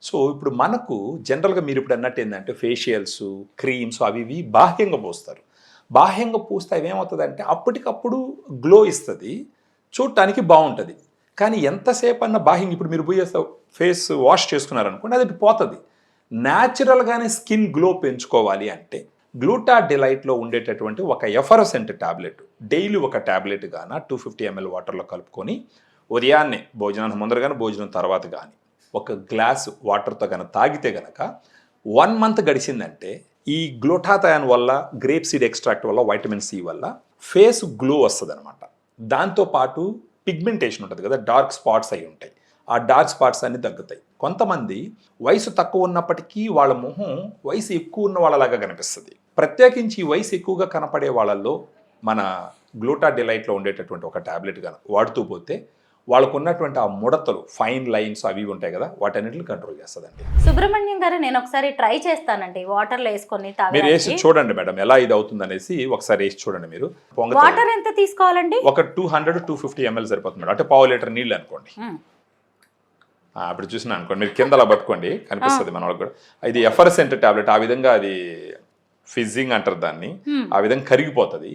So ఇప్పుడు మనకు జనరల్గా మీరు ఇప్పుడు అన్నట్టు ఏంటంటే ఫేషియల్స్ క్రీమ్స్ అవి ఇవి బాహ్యంగా పోస్తారు. బాహ్యంగా పూస్తే అవి ఏమవుతుందంటే అప్పటికప్పుడు గ్లో ఇస్తుంది, చూడటానికి బాగుంటుంది. కానీ ఎంతసేపు అన్న బాహ్యంగా ఇప్పుడు మీరు పోయి ఫేస్ వాష్ చేసుకున్నారనుకోండి అది పోతుంది. న్యాచురల్గానే స్కిన్ గ్లో పెంచుకోవాలి అంటే గ్లూటా డిలైట్లో ఉండేటటువంటి ఒక ఎఫరసెంట్ ట్యాబ్లెట్ డైలీ ఒక ట్యాబ్లెట్ గాన 250 ml వాటర్లో కలుపుకొని ఉదయాన్నే భోజనానికి ముందర కానీ భోజనం తర్వాత కానీ ఒక గ్లాస్ వాటర్తో కనుక తాగితే కనుక 1 month గడిచిందంటే ఈ గ్లూటాథయాన్ వల్ల గ్రేప్ సీడ్ ఎక్స్ట్రాక్ట్ వల్ల వైటమిన్ సి వల్ల ఫేస్ గ్లో వస్తుంది అనమాట. దాంతోపాటు పిగ్మెంటేషన్ ఉంటుంది కదా, డార్క్ స్పాట్స్ అయి ఉంటాయి, ఆ డార్క్ స్పాట్స్ అన్ని తగ్గుతాయి. కొంతమంది వయసు తక్కువ ఉన్నప్పటికీ వాళ్ళ మొహం వయసు ఎక్కువ ఉన్న వాళ్ళలాగా కనిపిస్తుంది. ప్రత్యేకించి వయసు ఎక్కువగా కనపడే వాళ్ళల్లో మన గ్లూటా డిలైట్లో ఉండేటటువంటి ఒక ట్యాబ్లెట్ కానీ వాడుతూ పోతే వాళ్ళకు ఉన్నటువంటి ఆ ముడతలు ఫైన్ లైన్స్ అవి ఉంటాయి కదా, వాటన్నిటిని కంట్రోల్ చేస్తుందండి. సుబ్రహ్మణ్యం గారు నేను ఒకసారి ట్రై చేస్తానండి, వాటర్లో వేసుకొని మీరు వేసి చూడండి మేడం ఎలా ఇది అవుతుంది అనేసి ఒకసారి వేసి చూడండి. మీరు వాటర్ ఎంత తీసుకోవాలండి? ఒక 200-250 ml సరిపోతుంది మేడం. అంటే 1/2 లీటర్ నీళ్ళు అనుకోండి. అప్పుడు చూసినా అనుకోండి, మీరు కింద అలా పట్టుకోండి కనిపిస్తుంది మన వాళ్ళకి కూడా. ఇది ఎఫరసెంట్ టాబ్లెట్, ఆ విధంగా అది ఫిజ్జింగ్ అంటారు దాన్ని, ఆ విధంగా కరిగిపోతుంది.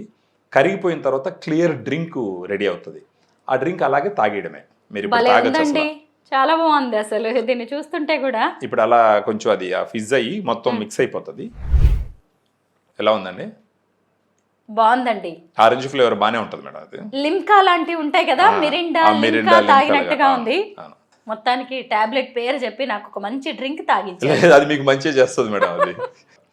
కరిగిపోయిన తర్వాత క్లియర్ డ్రింక్ రెడీ అవుతుంది. ఆ డ్రింక్ అలాగే తాగేయడమే. మీరు ఇప్పుడు తాగొచ్చు. చాలా బాగుంది అసలు దీన్ని చూస్తుంటే కూడా. ఇప్పుడు అలా కొంచెం అది ఆ ఫిజ్ అయ్యి మొత్తం మిక్స్ అయిపోతుంది. ఎలా ఉందండి? బాగుందండి. ఆరెంజ్ ఫ్లేవర్ బానే ఉంటుంది మేడం. అది లిమ్కా లాంటివి ఉంటాయి కదా, మిరిండా లిమ్కా తాగినట్టుగా ఉంది. మొత్తానికి టాబ్లెట్ పేరు చెప్పి నాకు ఒక మంచి డ్రింక్ తాగించారు. అది మీకు మంచిగా చేస్తుంది మేడం. అది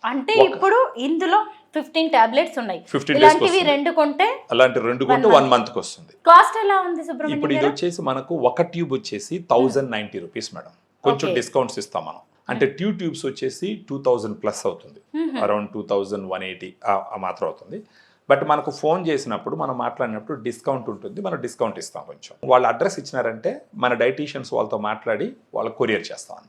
అంటే ఇప్పుడు ఇందులో 15 టాబ్లెట్స్ ఉన్నాయి. ఇలాంటివి 2 కొంటే అలాంటి 2 కొంటే 1 month కి వస్తుంది. కాస్ట్ ఎలా ఉంది సుబ్రహ్మణ్యం? ఇప్పుడు ఇది వచ్చేసి మనకు ఒక ట్యూబ్ వచ్చేసి 1090 రూపీస్ మేడం. కొంచెం డిస్కౌంట్స్ ఇస్తాం మనం. అంటే ట్యూబ్స్ వచ్చేసి 2000 ప్లస్ అవుతుంది, అరౌండ్ 2180 మాత్రం అవుతుంది. బట్ మనకు ఫోన్ చేసినప్పుడు మనం మాట్లాడినప్పుడు డిస్కౌంట్ ఉంటుంది, మనం డిస్కౌంట్ ఇస్తాం కొంచెం. వాళ్ళ అడ్రస్ ఇచ్చినారంటే మన డైటీషియన్స్ వాళ్ళతో మాట్లాడి వాళ్ళకి కొరియర్ చేస్తాం అన్నమాట.